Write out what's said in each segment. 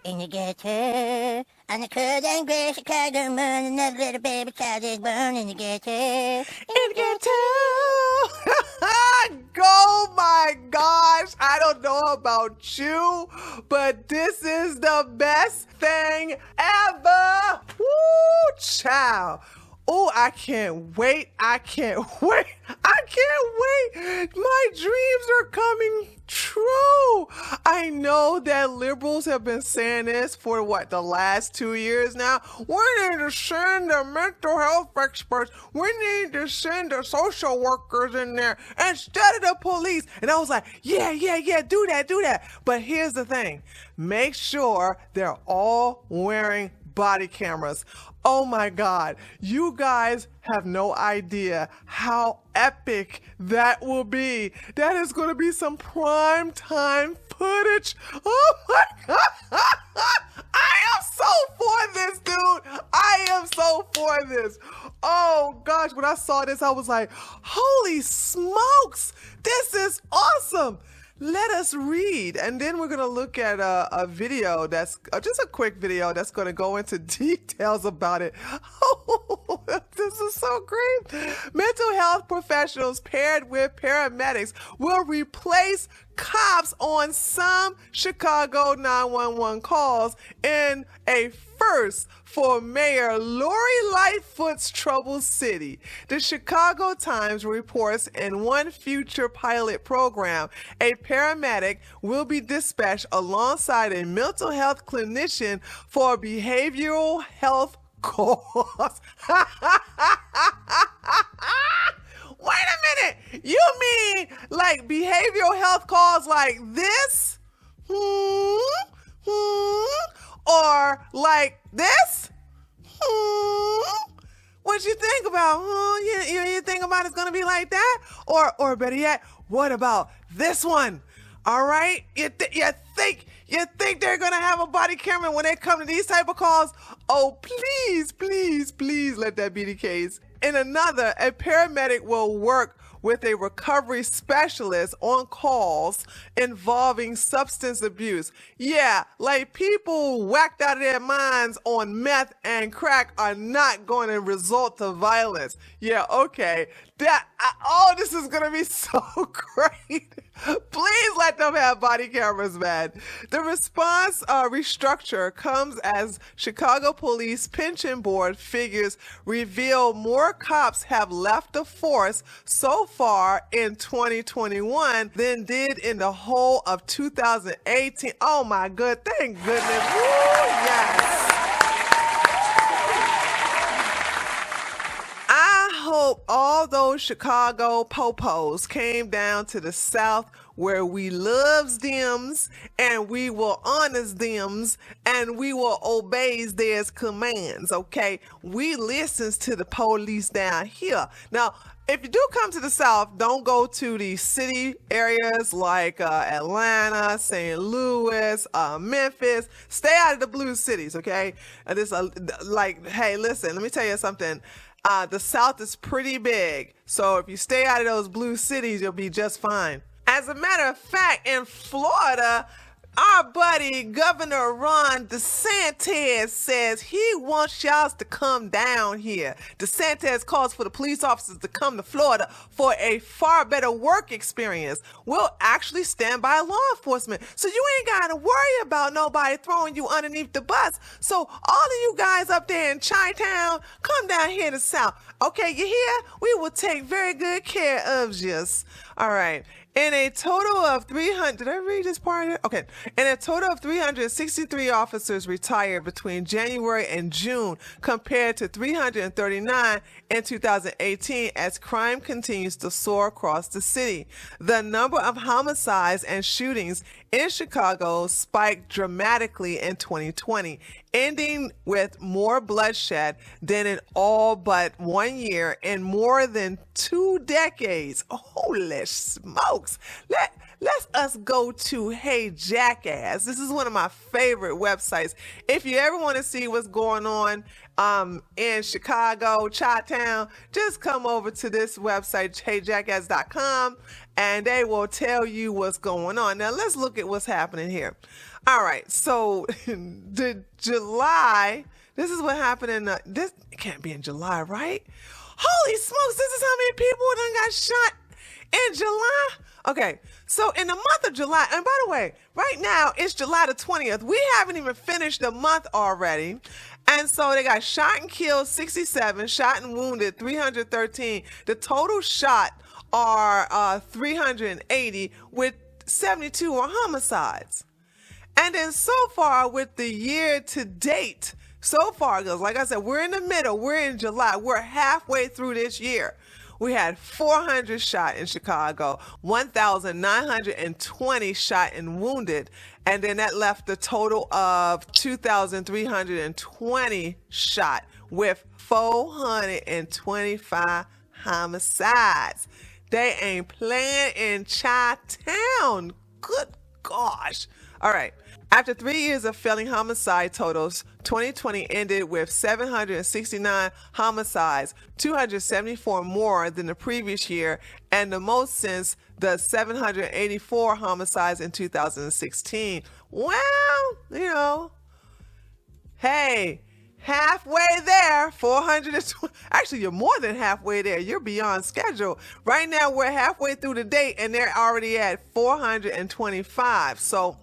in the ghetto. On the cold and gray Chicago moon, another little baby child is born in the ghetto. In the ghetto. Oh my gosh, I don't know about you, but this is the best thing ever. Woo, child. Oh, I can't wait. I can't wait. I can't wait. My dreams are coming true. I know that liberals have been saying this for the last 2 years now. We need to send the mental health experts. We need to send the social workers in there instead of the police. And I was like, yeah, do that. But here's the thing. Make sure they're all wearing body cameras. Oh my God, you guys have no idea how epic that will be. That is going to be some prime time footage. Oh my God. I am so for this, dude. I am so for this. Oh gosh, when I saw this, I was like, holy smokes, this is awesome. Let us read, and then we're going to look at a video that's just a quick video that's going to go into details about it. Oh, this is so great. Mental health professionals paired with paramedics will replace cops on some Chicago 911 calls in a first for Mayor Lori Lightfoot's troubled city. The Chicago Times reports in one future pilot program, a paramedic will be dispatched alongside a mental health clinician for behavioral health calls. Wait a minute. You mean like behavioral health calls like this? Or like this? What you think about? You think about it's gonna be like that? Or better yet, what about this one? All right, you think they're gonna have a body camera when they come to these type of calls? Oh, please let that be the case. In another, a paramedic will work with a recovery specialist on calls involving substance abuse. Yeah, like people whacked out of their minds on meth and crack are not going to result to violence. Yeah, okay. This is going to be so great. Please let them have body cameras, man. The response restructure comes as Chicago Police Pension Board figures reveal more cops have left the force so far in 2021 than did in the whole of 2018. Oh my good, thank goodness. Woo, yes. I hope all those Chicago popos came down to the South where we loves thems and we will honors thems and we will obeys their commands, okay? We listens to the police down here. Now, if you do come to the South, don't go to the city areas like Atlanta, St. Louis, Memphis. Stay out of the blue cities, okay? Hey, listen, let me tell you something. The South is pretty big, so if you stay out of those blue cities, you'll be just fine. As a matter of fact, in Florida, our buddy Governor Ron DeSantis says he wants y'all to come down here. DeSantis calls for the police officers to come to Florida for a far better work experience. We'll actually stand by law enforcement, so you ain't got to worry about nobody throwing you underneath the bus. So all of you guys up there in Chi-Town, come down here to South. Okay, you hear? We will take very good care of you. All right. In a total of 300, did I read this part? Okay. In a total of 363 officers retired between January and June compared to 339 in 2018 as crime continues to soar across the city. The number of homicides and shootings in Chicago spiked dramatically in 2020, ending with more bloodshed than in all but 1 year in more than 2 decades. Holy smokes. Let us go to Hey Jackass. This is one of my favorite websites. If you ever want to see what's going on in Chicago, Chi-Town, just come over to this website, heyjackass.com, and they will tell you what's going on. Now, let's look at what's happening here. All right, so the July, this is what happened in, this can't be in July, right? Holy smokes, this is how many people done got shot in July? Okay, so in the month of July, and by the way, right now it's July the 20th. We haven't even finished the month already. And so they got shot and killed 67, shot and wounded 313. The total shot are 380 with 72 are homicides. And then so far with the year to date, so far, because like I said, we're in the middle, we're in July, we're halfway through this year. We had 400 shot in Chicago, 1,920 shot and wounded, and then that left a total of 2,320 shot with 425 homicides. They ain't playing in Chi-Town. Good gosh. All right. After 3 years of failing homicide totals, 2020 ended with 769 homicides, 274 more than the previous year, and the most since the 784 homicides in 2016. Well, you know, hey, halfway there, 420. Actually, you're more than halfway there. You're beyond schedule. Right now, we're halfway through the date, and they're already at 425. So,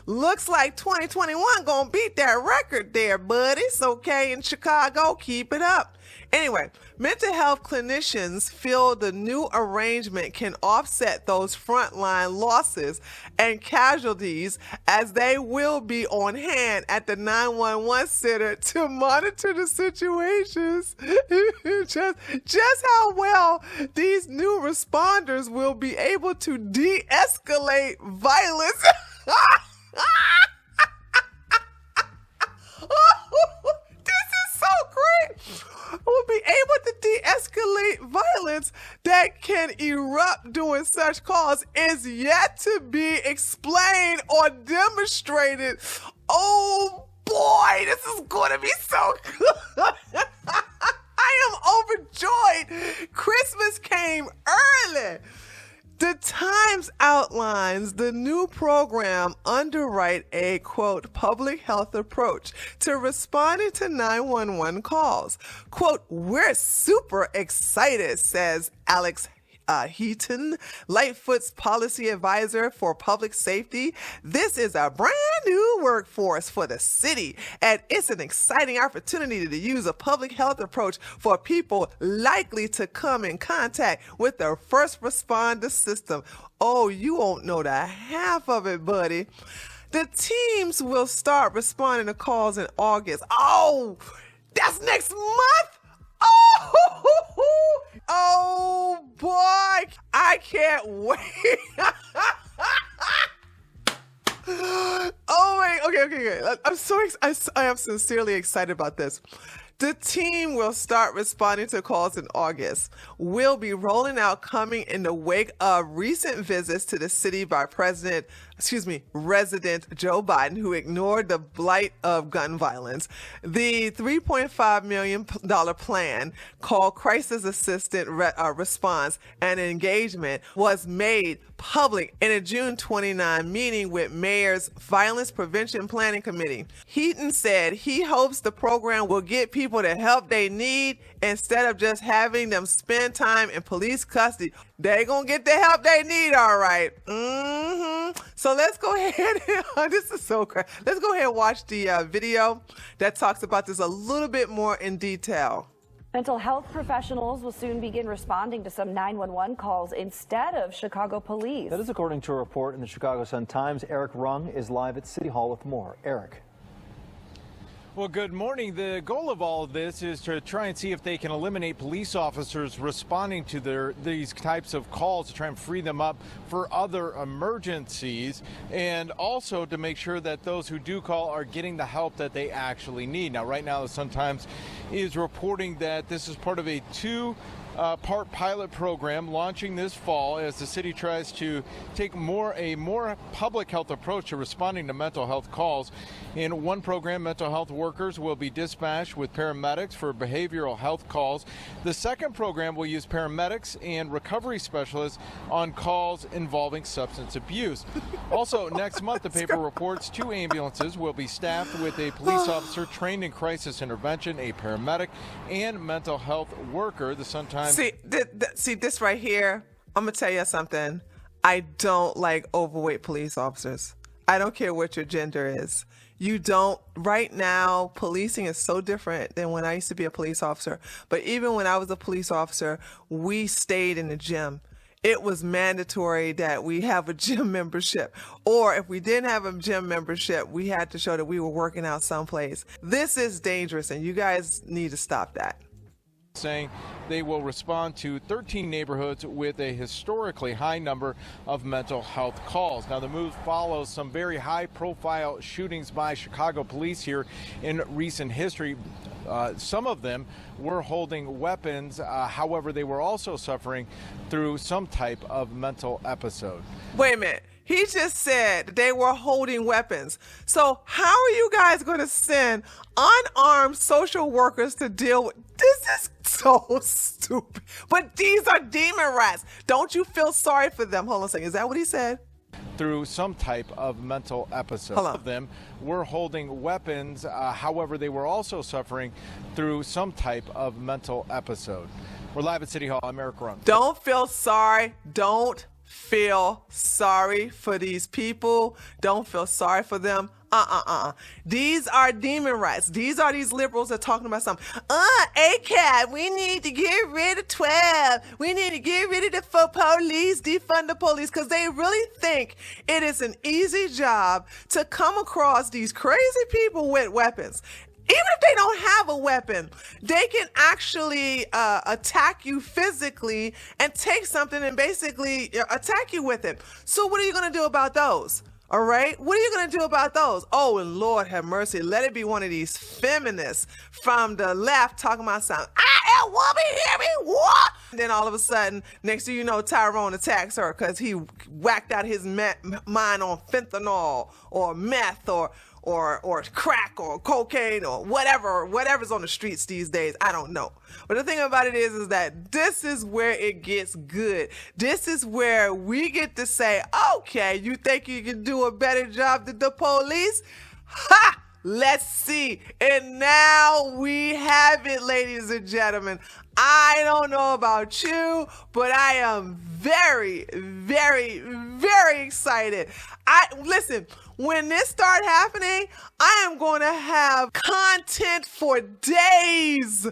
looks like 2021 gonna beat that record there, buddies. Okay, in Chicago, keep it up. Anyway, mental health clinicians feel the new arrangement can offset those frontline losses and casualties, as they will be on hand at the 911 center to monitor the situations. just how well these new responders will be able to de-escalate violence. This is so great. Will be able to de-escalate violence that can erupt during such calls is yet to be explained or demonstrated. Oh boy, this is going to be so good. I am overjoyed. Christmas came early. The Times outlines the new program underwrite a, quote, public health approach to responding to 911 calls. Quote, we're super excited, says Alex Heaton, Lightfoot's policy advisor for public safety. This is a brand new workforce for the city, and it's an exciting opportunity to use a public health approach for people likely to come in contact with the first responder system. Oh, you won't know the half of it, buddy. The teams will start responding to calls in August. Oh, that's next month? Oh boy, I can't wait. Oh wait, okay. I'm so I am sincerely excited about this. The team will start responding to calls in August. We'll be rolling out coming in the wake of recent visits to the city by Resident Joe Biden, who ignored the blight of gun violence. The $3.5 million plan called Crisis Assistant Response and Engagement was made public in a June 29 meeting with Mayor's Violence Prevention Planning Committee. Heaton said he hopes the program will get people the help they need instead of just having them spend time in police custody. They're going to get the help they need, all right. So let's go ahead. This is so crazy. Let's go ahead and watch the video that talks about this a little bit more in detail. Mental health professionals will soon begin responding to some 911 calls instead of Chicago police. That is according to a report in the Chicago Sun-Times. Eric Rung is live at City Hall with more. Eric. Well, good morning. The goal of all of this is to try and see if they can eliminate police officers responding to these types of calls, to try and free them up for other emergencies, and also to make sure that those who do call are getting the help that they actually need. Now, right now, the Sun-Times is reporting that this is part of a part pilot program launching this fall as the city tries to take a more public health approach to responding to mental health calls. In one program, mental health workers will be dispatched with paramedics for behavioral health calls. The second program will use paramedics and recovery specialists on calls involving substance abuse. Also, next month, the paper reports 2 ambulances will be staffed with a police officer trained in crisis intervention, a paramedic, and mental health worker. The Sun-Times. See this right here. I'm gonna tell you something. I don't like overweight police officers. I don't care what your gender is. You don't. Right now, policing is so different than when I used to be a police officer. But even when I was a police officer, we stayed in the gym. It was mandatory that we have a gym membership. Or if we didn't have a gym membership, we had to show that we were working out someplace. This is dangerous, and you guys need to stop that. Saying they will respond to 13 neighborhoods with a historically high number of mental health calls. Now, the move follows some very high-profile shootings by Chicago police here in recent history. Some of them were holding weapons. However, they were also suffering through some type of mental episode. Wait a minute. He just said they were holding weapons. So how are you guys going to send unarmed social workers to deal with this? Is so stupid. But these are demon rats. Don't you feel sorry for them? Hold on a second. Is that what he said? Through some type of mental episode. Hold on. Some of them were holding weapons. However, they were also suffering through some type of mental episode. We're live at City Hall. I'm Eric Rung. Don't feel sorry. Don't feel sorry for these people. Don't feel sorry for them. These are demon rats. These are these liberals that are talking about something. ACAB, we need to get rid of 12. We need to get rid of the police, defund the police, because they really think it is an easy job to come across these crazy people with weapons. Even if they don't have a weapon, they can actually attack you physically and take something and basically attack you with it. So what are you going to do about those? All right? What are you going to do about those? Oh, and Lord have mercy. Let it be one of these feminists from the left talking about something. I am woman, hear me? What? And then all of a sudden, next thing you know, Tyrone attacks her because he whacked out his mind on fentanyl or meth or crack or cocaine or whatever's on the streets these days. I don't know. But the thing about it is that this is where it gets good. This is where we get to say, okay, you think you can do a better job than the police? Ha! Let's see. And now we have it, ladies and gentlemen. I don't know about you, but I am very, very, very excited. Listen, when this starts happening, I am going to have content for days.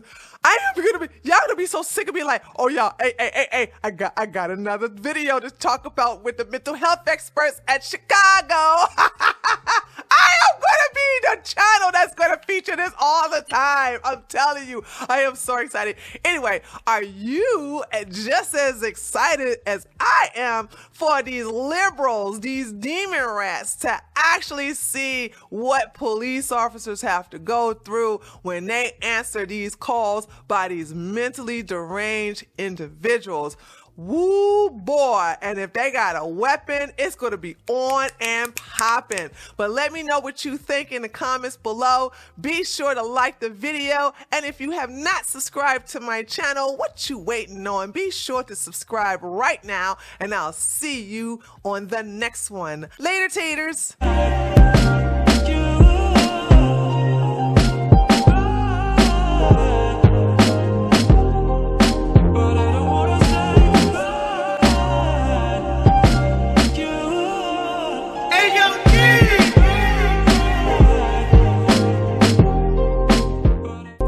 Y'all gonna be so sick of me like, oh y'all, hey, I got another video to talk about with the mental health experts at Chicago. I am gonna be the channel that's gonna feature this all the time. I'm telling you, I am so excited. Anyway, are you just as excited as I am for these liberals, these demon rats, to actually see what police officers have to go through when they answer these calls by these mentally deranged individuals? Woo boy. And if they got a weapon, it's going to be on and popping. But let me know what you think in the comments below. Be sure to like the video. And if you have not subscribed to my channel, what you waiting on? Be sure to subscribe right now. And I'll see you on the next one. Later, taters.